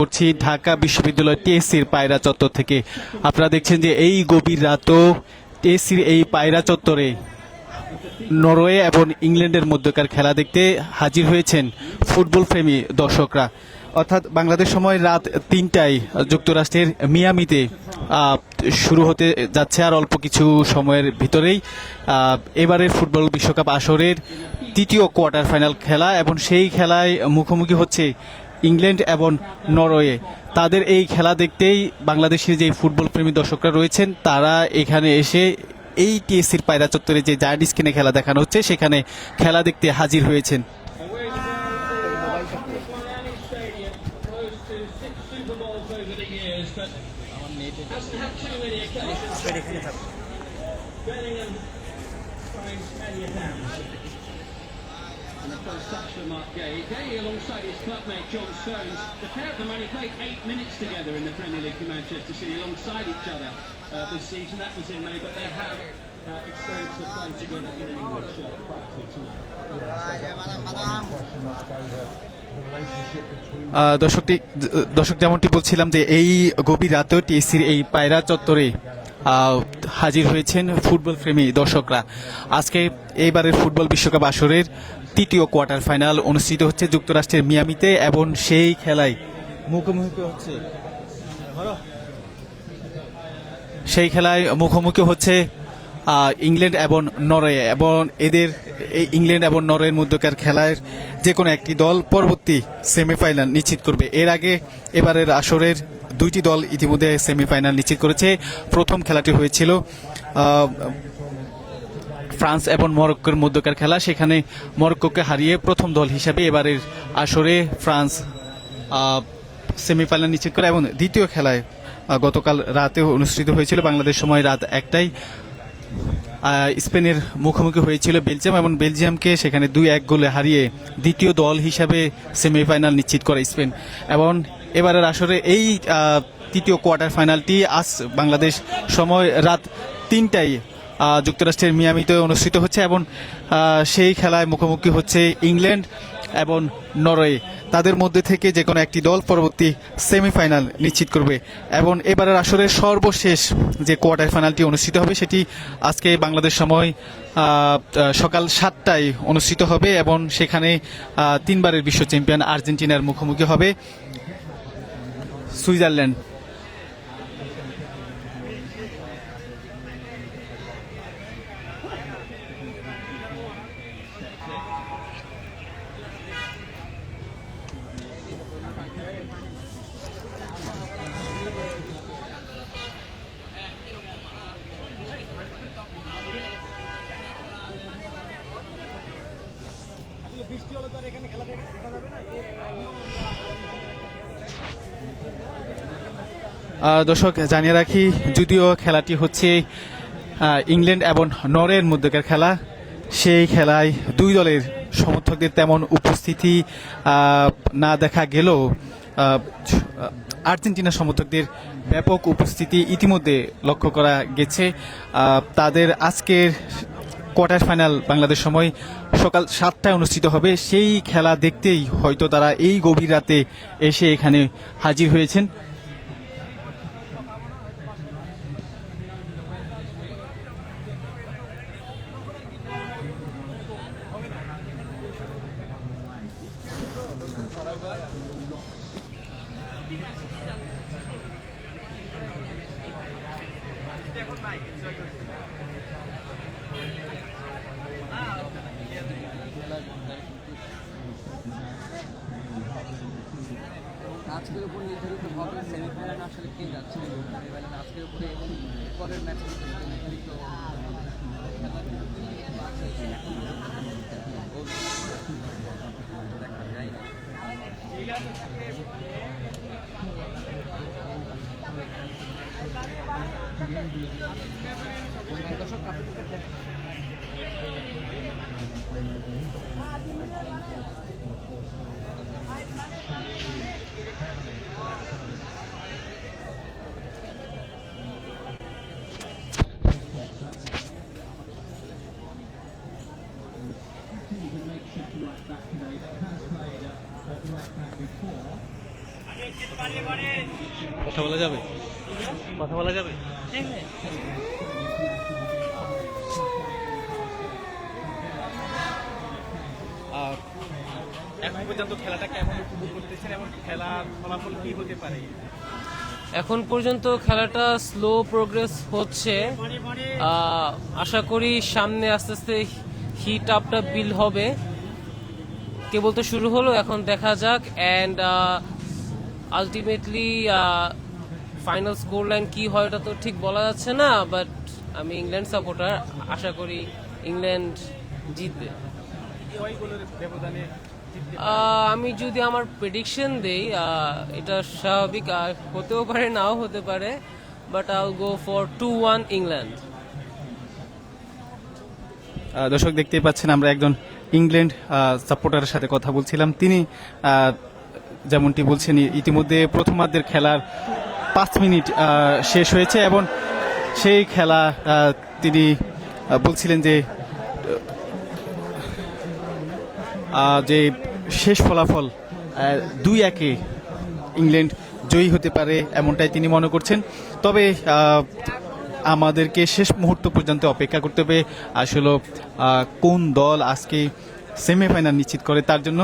করছি ঢাকা বিশ্ববিদ্যালয় টিএসসির পায়রা চত্বর থেকে। আপনারা দেখছেন যে এই গভীর রাতও টিএসসির এই পায়রা চত্বরে নরওয়ে এবং ইংল্যান্ডের মধ্যকার খেলা দেখতে হাজির হয়েছেন ফুটবল প্রেমী দর্শকরা। অর্থাৎ বাংলাদেশ সময় রাত 3টায় যুক্তরাষ্ট্রের মিয়ামিতে শুরু হতে যাচ্ছে আর অল্প কিছু সময়ের ভিতরেই এবারের ফুটবল বিশ্বকাপ আসরের তৃতীয় কোয়ার্টার ফাইনাল খেলা, এবং সেই খেলায় মুখোমুখি হচ্ছে ইংল্যান্ড এবং নরওয়ে। তাদের এই খেলা দেখতেই বাংলাদেশের যে ফুটবল প্রেমী দর্শকরা রয়েছেন তারা এখানে এসে এই টিএসসির পায়রা চত্বরে যে জায়ান্ট স্ক্রিনে খেলা দেখানো হচ্ছে সেখানে খেলা দেখতে হাজির হয়েছেন। And the first touch for Mark Gay. Gay alongside his clubmate John Stones. The pair of them only played 8 minutes together in the Premier League for Manchester City alongside each other this season. That was in May, but they have experience of playing together in an English practice tonight. দর্শক যেমনটি বলছিলাম যে এই গভীর রাতেও টিএসসির এই পায়রা চত্বরে হাজির হয়েছেন ফুটবল প্রেমী দর্শকরা। আজকে এইবারের ফুটবল বিশ্বকাপ আসরের তৃতীয় কোয়ার্টার ফাইনাল অনুষ্ঠিত হচ্ছে যুক্তরাষ্ট্রের মিয়ামিতে, এবং সেই খেলায় মুখোমুখি হচ্ছে ইংল্যান্ড এবং নরওয়ে, এবং এই ইংল্যান্ড এবং নরওয়ের মধ্যকার খেলার যে কোনো একটি দল পরবর্তী সেমিফাইনাল নিশ্চিত করবে। এর আগে এবারের আসরের দুইটি দল ইতিমধ্যে সেমিফাইনাল নিশ্চিত করেছে। প্রথম খেলাটি হয়েছিল ফ্রান্স এবং মরক্কোর মধ্যকার খেলা, সেখানে মরক্কোকে হারিয়ে প্রথম দল হিসাবে এবারের আসরে ফ্রান্স সেমিফাইনাল নিশ্চিত করে। এবং দ্বিতীয় খেলায় গতকাল রাতে অনুষ্ঠিত হয়েছিল বাংলাদেশ সময় রাত 1টায় স্পেনের মুখোমুখি হয়েছিল বেলজিয়াম, এবং বেলজিয়ামকে সেখানে 2-1 গোলে হারিয়ে দ্বিতীয় দল হিসাবে সেমিফাইনাল নিশ্চিত করে স্পেন। এবং এবারের আসরে এই তৃতীয় কোয়ার্টার ফাইনালটি আজ বাংলাদেশ সময় রাত 3টায় যুক্তরাষ্ট্রের মিয়ামিতে অনুষ্ঠিত হচ্ছে, এবং সেই খেলায় মুখোমুখি হচ্ছে ইংল্যান্ড এবং নরওয়ে। তাদের মধ্যে থেকে যে কোনো একটি দল পরবর্তী সেমিফাইনাল নিশ্চিত করবে। এবং এবারের আসরের সর্বশেষ যে কোয়ার্টার ফাইনালটি অনুষ্ঠিত হবে সেটি আজকে বাংলাদেশ সময় সকাল 7টায় অনুষ্ঠিত হবে, এবং সেখানে 3বারের বিশ্ব চ্যাম্পিয়ন আর্জেন্টিনার মুখোমুখি হবে সুইজারল্যান্ড। দর্শক জানিয়ে রাখি, যদিও খেলাটি হচ্ছে ইংল্যান্ড এবং নরওয়ের মধ্যকার খেলা, সেই খেলায় দুই দলের সমর্থকদের তেমন উপস্থিতি না দেখা গেলেও আর্জেন্টিনা সমর্থকদের ব্যাপক উপস্থিতি ইতিমধ্যে লক্ষ্য করা গেছে। তাদের আজকের কোয়ার্টার ফাইনাল বাংলাদেশ সময় সকাল 7টায় অনুষ্ঠিত হবে, সেই খেলা দেখতেই হয়তো তারা এই গভীর রাতে এসে এখানে হাজির হয়েছেন। আজকের উপর নির্ধারিত হবে সেমিফাইনাল আসলে কে যাচ্ছে আজকের উপরে, এবং পরের ম্যাচে নির্ধারিত দর্শক right back today. Has played at right back before. কথা বলা যাবে? কথা বলা যাবে? এখন পর্যন্ত খেলাটা কেমন উপভোগ করতেছেন এবং খেলার ফলাফল কি হতে পারে? এখন পর্যন্ত খেলাটা স্লো প্রোগ্রেস হচ্ছে। আশা করি সামনে আস্তে আস্তে হিট আপটা বিল্ড হবে। কেবল তো শুরু হলো, এখন দেখা যাক। And ultimately final score line কি হয় এটা তো ঠিক বলা যাচ্ছে না, বাট আমি ইংল্যান্ড সাপোর্টার, আশা করি ইংল্যান্ড জিতবে। আমি যদি আমার প্রেডিকশন দেই, এটা স্বাভাবিক, হতেও পারে নাও হতে পারে, but I will go for 2-1 England. দর্শক দেখতেই পাচ্ছেন আমরা একজন ইংল্যান্ড সাপোর্টারের সাথে কথা বলছিলাম। তিনি যেমনটি বলছেন ইতিমধ্যে প্রথমার্ধের খেলার 5 মিনিট শেষ হয়েছে এবং সেই খেলা তিনি বলছিলেন যে যে শেষ ফলাফল 2-1 ইংল্যান্ড জয়ী হতে পারে এমনটাই তিনি মনে করছেন। তবে আমাদেরকে শেষ মুহূর্ত পর্যন্ত অপেক্ষা করতে হবে আসলে কোন দল আজকে সেমিফাইনাল নিশ্চিত করে তার জন্য।